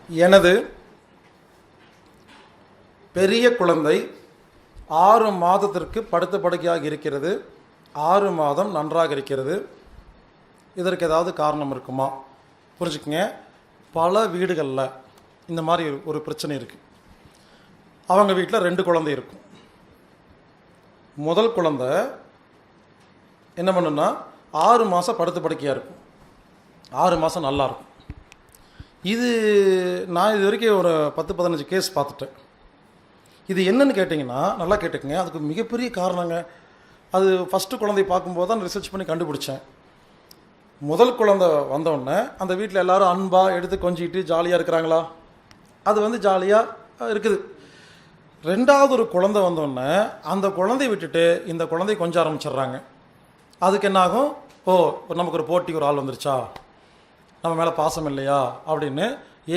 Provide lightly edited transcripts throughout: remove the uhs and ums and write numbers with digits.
எனது பெரிய குழந்தை 6 மாதத்திற்கு படுத்த படுக்கையாக இருக்கிறது. 6 மாதம் நன்றாக இருக்கிறது. இதற்கு ஏதாவது காரணம் இருக்குமா? புரிஞ்சுக்கங்க, பல வீடுகளில் இந்த மாதிரி ஒரு பிரச்சனை இருக்குது. அவங்க வீட்டில் 2 குழந்தை இருக்கும். முதல் குழந்தை என்ன பண்ணுன்னா 6 மாதம் படுத்த படுக்கையாக இருக்கும். 6 மாதம் நல்லா இருக்கும். இது நான் இது வரைக்கும் ஒரு 10-15 கேஸ் பார்த்துட்டேன். இது என்னன்னு கேட்டிங்கன்னா, நல்லா கேட்டுக்கங்க, அதுக்கு மிகப்பெரிய காரணங்க. அது ஃபஸ்ட்டு குழந்தை பார்க்கும்போது தான் ரிசர்ச் பண்ணி கண்டுபிடிச்சேன். முதல் குழந்தை வந்தோடனே அந்த வீட்டில் எல்லோரும் அன்பாக எடுத்து கொஞ்சிட்டு ஜாலியாக இருக்கிறாங்களா? அது ஜாலியாக இருக்குது. 2வது ஒரு குழந்தை வந்தோடனே அந்த குழந்தைய விட்டுட்டு இந்த குழந்தை கொஞ்சம் ஆரம்பிச்சிடுறாங்க. அதுக்கு என்னாகும்? ஓ, நமக்கு ஒரு போட்டி, ஒரு ஆள் வந்துருச்சா, நம்ம மேலே பாசம் இல்லையா அப்படின்னு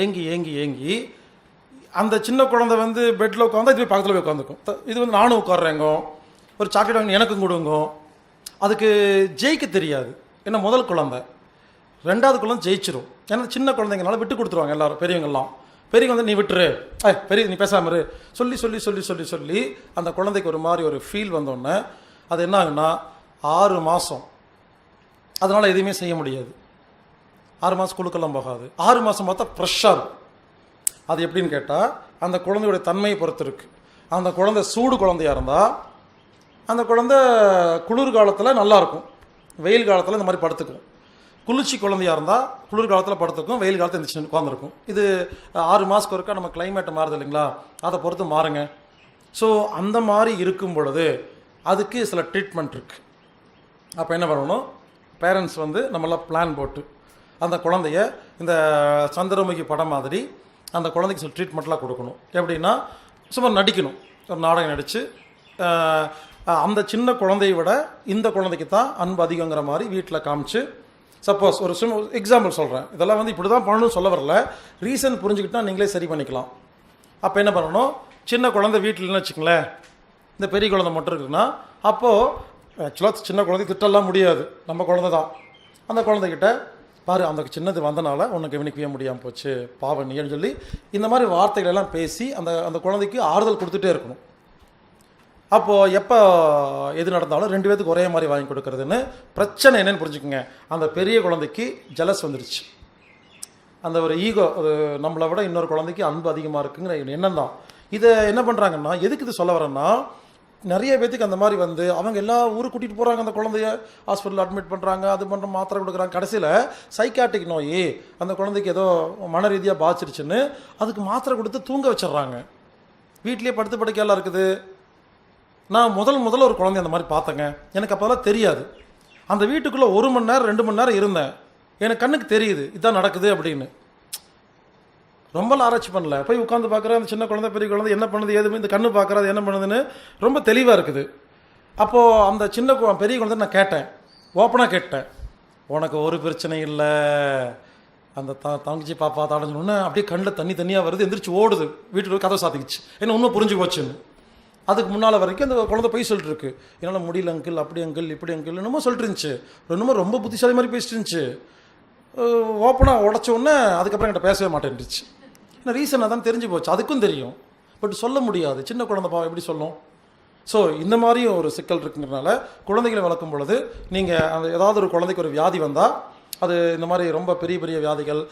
ஏங்கி ஏங்கி ஏங்கி அந்த சின்ன குழந்தை பெட்டில் உட்காந்தா இது போய் பக்கத்தில் போய் உட்காந்துக்கும். இது நானும் உட்காடுறேங்கோ, ஒரு சாக்லேட் வாங்கி எனக்கும் கொடுங்கோ. அதுக்கு ஜெயிக்க தெரியாது. ஏன்னா முதல் குழந்தை. 2வது குழந்தை ஜெயிச்சிரும். ஏன்னா சின்ன குழந்தைங்கனால விட்டு கொடுத்துருவாங்க எல்லாரும். பெரியவங்கெல்லாம் பெரியவங்க நீ விட்டுரு, பெரிய நீ பேசாமரு சொல்லி சொல்லி சொல்லி சொல்லி சொல்லி அந்த குழந்தைக்கு ஒரு மாதிரி ஒரு ஃபீல் வந்தோடனே அது என்ன ஆகுன்னா 6 மாதம் அதனால் எதுவுமே செய்ய முடியாது. 6 மாதம் குழுக்கெல்லாம் போகாது. 6 மாதம் பார்த்தா ஃப்ரெஷ்ஷாக இருக்கும். அது எப்படின்னு கேட்டால் அந்த குழந்தையோட தன்மையை பொறுத்து இருக்குது. அந்த குழந்தை சூடு குழந்தையாக இருந்தால் அந்த குழந்தை குளிர் காலத்தில் நல்லாயிருக்கும், வெயில் காலத்தில் இந்த மாதிரி படுத்துக்கும். குளிர்ச்சி குழந்தையாக இருந்தால் குளிர் காலத்தில் படுத்துக்கும், வெயில் காலத்தில் இந்த உட்காந்துருக்கும். இது 6 மாதத்துக்கு ஒருக்கா நம்ம கிளைமேட் மாறுது இல்லைங்களா, அதை பொறுத்து மாறுங்க. ஸோ அந்த மாதிரி இருக்கும் பொழுது அதுக்கு சில ட்ரீட்மெண்ட் இருக்குது. அப்போ என்ன பண்ணணும், பேரண்ட்ஸ் நம்மளாம் பிளான் போட்டு அந்த குழந்தைய இந்த சந்திரமுகி படம் மாதிரி அந்த குழந்தைக்கு சில ட்ரீட்மெண்ட்லாம் கொடுக்கணும். எப்படின்னா சும்மா நடிக்கணும், ஒரு நாடகம் நடித்து அந்த சின்ன குழந்தையை விட இந்த குழந்தைக்கு தான் அன்பு அதிகங்கிற மாதிரி வீட்டில் காமிச்சு, சப்போஸ் ஒரு எக்ஸாம்பிள் சொல்கிறேன், இதெல்லாம் இப்படி தான் பண்ணணும்னு சொல்ல வரல, ரீசன் புரிஞ்சுக்கிட்டா நீங்களே சரி பண்ணிக்கலாம். அப்போ என்ன பண்ணணும், சின்ன குழந்தை வீட்டில்னு வச்சுங்களேன், இந்த பெரிய குழந்தை மட்டும் இருக்குன்னா, அப்போது ஆக்சுவலாக சின்ன குழந்தை திட்டலாம் முடியாது, நம்ம குழந்தை தான். அந்த குழந்தைகிட்ட பாரு, அந்த சின்னது வந்தனால உன்னை கவனிக்கவே முடியாமல் போச்சு, பாவனின்னு சொல்லி இந்த மாதிரி வார்த்தைகள் எல்லாம் பேசி அந்த அந்த குழந்தைக்கு ஆறுதல் கொடுத்துட்டே இருக்கணும். அப்போது எப்போ எது நடந்தாலும் 2 பேத்துக்கு ஒரே மாதிரி வாங்கி கொடுக்குறதுன்னு. பிரச்சனை என்னன்னு புரிஞ்சுக்கோங்க, அந்த பெரிய குழந்தைக்கு ஜலஸ் வந்துருச்சு. அந்த ஒரு ஈகோ, அது நம்மளை விட இன்னொரு குழந்தைக்கு அன்பு அதிகமாக இருக்குங்கிற எண்ணம் தான். இதை என்ன பண்ணுறாங்கன்னா, எதுக்கு இது சொல்ல வரேன்னா, நிறைய பேத்துக்கு அந்த மாதிரி அவங்க எல்லா ஊருக்கு கூட்டிகிட்டு போகிறாங்க, அந்த குழந்தைய ஹாஸ்பிட்டலில் அட்மிட் பண்ணுறாங்க, அது பண்ணுற மாத்திரை கொடுக்குறாங்க. கடைசியில் சைக்காட்டிக் நோய் அந்த குழந்தைக்கு ஏதோ மன ரீதியாக பாதிச்சிருச்சுன்னு அதுக்கு மாத்திரை கொடுத்து தூங்க வச்சிடுறாங்க. வீட்லேயே படுத்து படுக்கையெல்லாம் இருக்குது. நான் முதல்ல ஒரு குழந்தை அந்த மாதிரி பார்த்தேங்க. எனக்கு அப்போதெல்லாம் தெரியாது. அந்த வீட்டுக்குள்ளே 1 மணி நேரம் 2 மணி நேரம் இருந்தேன். எனக்கு கண்ணுக்கு தெரியுது இதான் நடக்குது அப்படின்னு. ரொம்ப ஆராய்ச்சி பண்ணல, போய் உட்காந்து பார்க்குறேன், அந்த சின்ன குழந்தை பெரிய குழந்தை என்ன பண்ணுது, ஏது இந்த கண்ணு பார்க்குறது என்ன பண்ணுதுன்னு ரொம்ப தெளிவாக இருக்குது. அப்போது அந்த பெரிய குழந்தை நான் கேட்டேன், ஓப்பனாக கேட்டேன், உனக்கு ஒரு பிரச்சனை இல்லை, அந்த தங்கச்சி பாப்பா தாடஞ்சோன்னு அப்படியே கண்ணில் தண்ணியாக வருது, எந்திரிச்சு ஓடுது, வீட்டுக்கு கதை சாத்திக்கிச்சு, என்ன இன்னும் புரிஞ்சு போச்சுன்னு. அதுக்கு முன்னால் வரைக்கும் அந்த குழந்தை போய் சொல்லிட்டு இருக்கு, என்னால் முடியல அங்கிள், அப்படி அங்கிள் இப்படி அங்கிள் என்னமோ சொல்லிட்டு இருந்துச்சு. இன்னமும் ரொம்ப புத்திசாலி மாதிரி பேசிட்டு இருந்துச்சு. ஓப்பனாக உடச்ச உடனே அதுக்கப்புறம் என்கிட்ட பேசவே மாட்டேன்ருச்சு. ஏன்னா ரீசன் அதான் தெரிஞ்சு போச்சு, அதுக்கும் தெரியும், பட் சொல்ல முடியாது. சின்ன குழந்தை பாவம் எப்படி சொல்லும்? ஸோ இந்த மாதிரியும் ஒரு சிக்கல் இருக்குங்கிறனால குழந்தைகளை வளர்க்கும் பொழுது நீங்கள் அந்த ஏதாவது ஒரு குழந்தைக்கு ஒரு வியாதி வந்தால், அது இந்த மாதிரி ரொம்ப பெரிய பெரிய வியாதிகள்,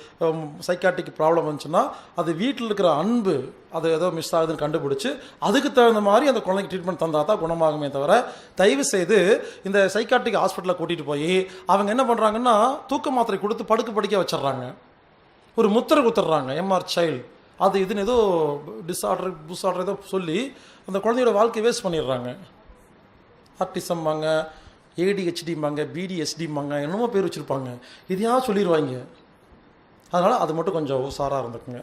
சைக்காட்டிக் ப்ராப்ளம் வந்துச்சுன்னா, அது வீட்டில் இருக்கிற அன்பு அது ஏதோ மிஸ் ஆகுதுன்னு கண்டுபிடிச்சி அதுக்கு தகுந்த மாதிரி அந்த குழந்தைக்கு ட்ரீட்மெண்ட் தந்தால் தான் குணமாகுமே தவிர, தயவு செய்து இந்த சைக்காட்டிக் ஹாஸ்பிட்டலில் கூட்டிகிட்டு போய் அவங்க என்ன பண்ணுறாங்கன்னா, தூக்க மாத்திரை கொடுத்து படுக்க வச்சிடுறாங்க, ஒரு முத்திரை குத்துடுறாங்க, எம்ஆர் சைல்டு அது இதுன்னு ஏதோ புஸ்ஆர்டர் ஏதோ சொல்லி அந்த குழந்தையோட வாழ்க்கையை வேஸ்ட் பண்ணிடுறாங்க. ஆர்டிசம்பாங்க, ஏடிஹெச்டிம்பாங்க, பிடிஎஸ்டிம்பாங்க, என்னமோ பேர் வச்சுருப்பாங்க, இதையாக சொல்லிடுவாங்க. அதனால் அது மட்டும் கொஞ்சம் உஷாராக இருந்துக்குங்க.